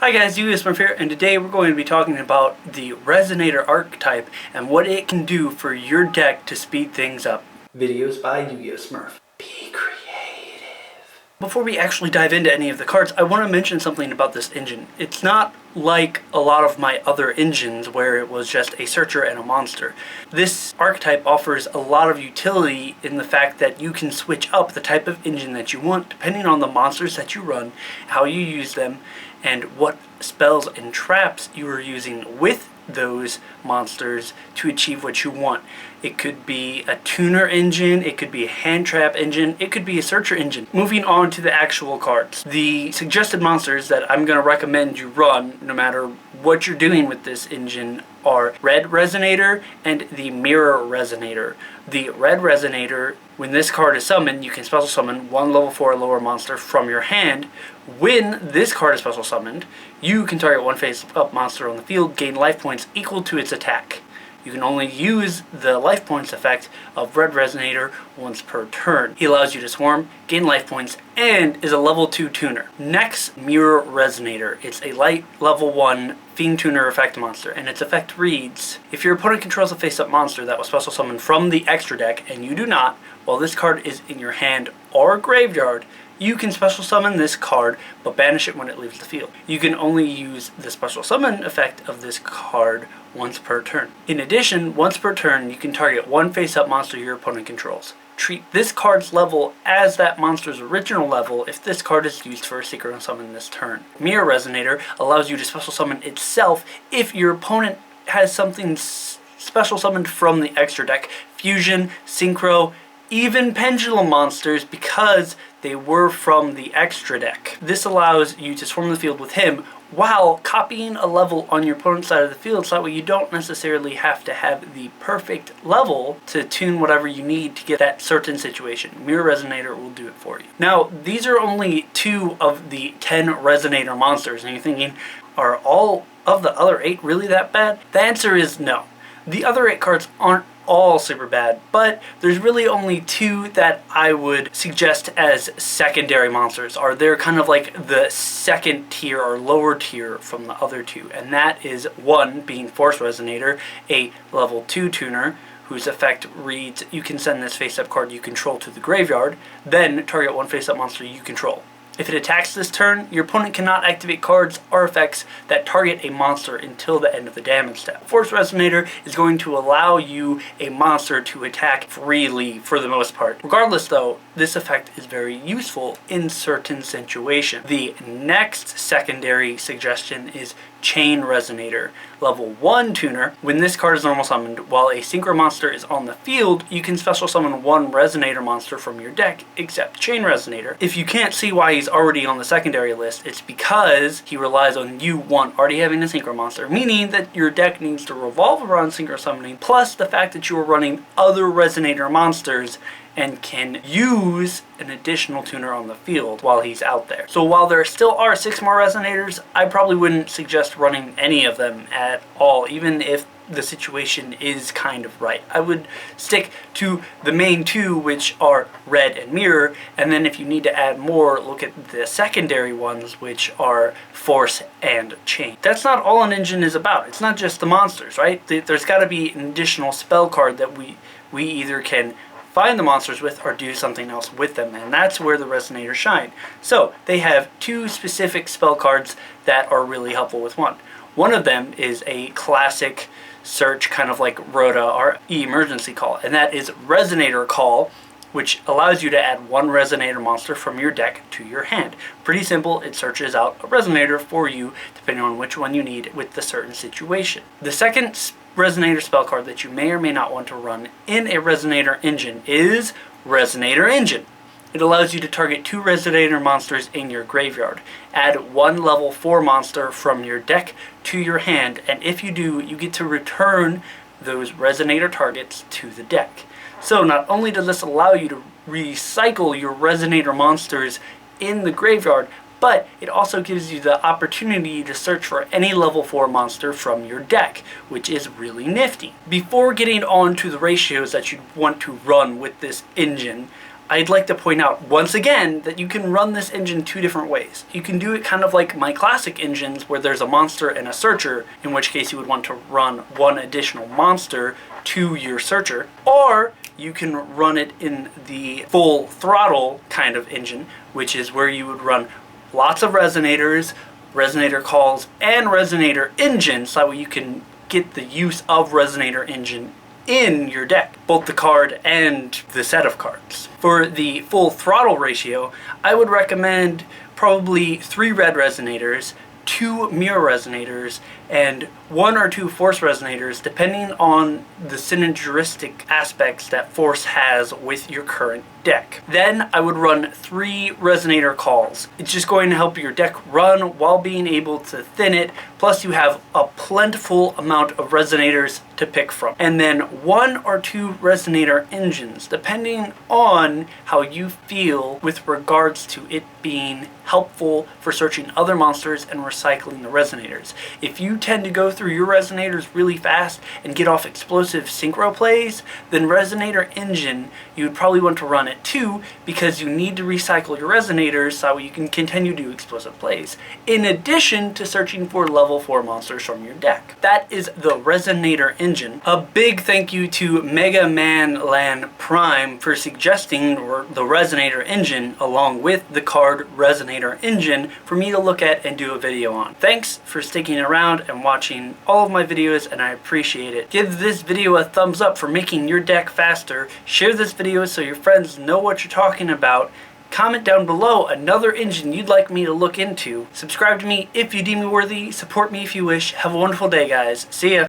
Hi guys, YGOSmurf here, and today we're going to be talking about the Resonator Archetype and what it can do for your deck to speed things up. Videos by YGOSmurf. Be creative. Before we actually dive into any of the cards, I want to mention something about this engine. It's not like a lot of my other engines where it was just a searcher and a monster. This archetype offers a lot of utility in the fact that you can switch up the type of engine that you want depending on the monsters that you run, how you use them, and what spells and traps you are using with those monsters to achieve what you want. It could be a tuner engine, it could be a hand trap engine, it could be a searcher engine. Moving on to the actual cards. The suggested monsters that I'm going to recommend you run, no matter what you're doing with this engine, are Red Resonator and the Mirror Resonator. The Red Resonator, when this card is summoned, you can special summon one level 4 or lower monster from your hand. When this card is special summoned, you can target one face-up monster on the field, gain life points equal to its attack. You can only use the life points effect of Red Resonator once per turn. He allows you to swarm, gain life points, and is a level 2 tuner. Next, Mirror Resonator. It's a light level 1 Fiend Tuner effect monster, and its effect reads: if your opponent controls a face-up monster that was special summoned from the extra deck, and you do not, while this card is in your hand or graveyard, you can special summon this card, but banish it when it leaves the field. You can only use the special summon effect of this card once per turn. In addition, once per turn, you can target one face-up monster your opponent controls. Treat this card's level as that monster's original level if this card is used for a synchro summon this turn. Mirror Resonator allows you to special summon itself if your opponent has something special summoned from the extra deck. Fusion, Synchro, even Pendulum monsters, because they were from the extra deck. This allows you to swarm the field with him while copying a level on your opponent's side of the field, so that way you don't necessarily have to have the perfect level to tune whatever you need to get that certain situation. Mirror Resonator will do it for you. Now, these are only 2 of the 10 Resonator monsters, and you're thinking, are all of the other 8 really that bad? The answer is no. The other 8 cards aren't all super bad, but there's really only 2 that I would suggest as secondary monsters, or they're kind of like the second tier or lower tier from the other 2, and that is 1 being Force Resonator, a level 2 tuner whose effect reads: you can send this face-up card you control to the graveyard, then target one face-up monster you control. If it attacks this turn, your opponent cannot activate cards or effects that target a monster until the end of the damage step. Force Resonator is going to allow you a monster to attack freely for the most part. Regardless though, this effect is very useful in certain situations. The next secondary suggestion is Chain Resonator. Level 1 tuner. When this card is normal summoned, while a synchro monster is on the field, you can special summon one Resonator monster from your deck, except Chain Resonator. If you can't see why he's already on the secondary list, it's because he relies on you, 1, already having a synchro monster, meaning that your deck needs to revolve around synchro summoning, plus the fact that you are running other Resonator monsters and can use an additional tuner on the field while he's out there. So while there still are 6 more Resonators, I probably wouldn't suggest running any of them at all, even if the situation is kind of right. I would stick to the main 2, which are Red and Mirror, and then if you need to add more, look at the secondary ones, which are Force and Chain. That's not all an engine is about. It's not just the monsters, right? There's got to be an additional spell card that we either can find the monsters with or do something else with them, and that's where the Resonators shine. So they have 2 specific spell cards that are really helpful with one. One of them is a classic search, kind of like Rhoda or emergency call, and that is Resonator Call, which allows you to add 1 Resonator monster from your deck to your hand. Pretty simple. It searches out a Resonator for you depending on which one you need with the certain situation. The second Resonator spell card that you may or may not want to run in a Resonator engine is Resonator Engine. It allows you to target 2 Resonator monsters in your graveyard. Add 1 level 4 monster from your deck to your hand, and if you do, you get to return those Resonator targets to the deck. So not only does this allow you to recycle your Resonator monsters in the graveyard, but it also gives you the opportunity to search for any level 4 monster from your deck, which is really nifty. Before getting on to the ratios that you'd want to run with this engine, I'd like to point out once again that you can run this engine two different ways. You can do it kind of like my classic engines where there's a monster and a searcher, in which case you would want to run one additional monster to your searcher, or you can run it in the full throttle kind of engine, which is where you would run lots of resonators, Resonator Calls, and Resonator Engine, so that way you can get the use of Resonator Engine in your deck, both the card and the set of cards. For the full throttle ratio, I would recommend probably 3 red resonators, 2 mirror resonators, and 1 or 2 force resonators, depending on the synergistic aspects that force has with your current deck. Then I would run 3 Resonator Calls. It's just going to help your deck run while being able to thin it, plus you have a plentiful amount of resonators to pick from. And then 1 or 2 Resonator Engines, depending on how you feel with regards to it being helpful for searching other monsters and recycling the resonators. If you tend to go through your resonators really fast and get off explosive synchro plays, then Resonator Engine, you would probably want to run it too, because you need to recycle your resonators so you can continue to do explosive plays, in addition to searching for level 4 monsters from your deck. That is the Resonator Engine. A big thank you to Mega Man Land Prime for suggesting the Resonator Engine along with the card Resonator Engine for me to look at and do a video on. Thanks for sticking around and watching all of my videos, and I appreciate it. Give this video a thumbs up for making your deck faster. Share this video so your friends know what you're talking about. Comment down below another engine you'd like me to look into. Subscribe to me if you deem me worthy. Support me if you wish. Have a wonderful day, guys. See ya.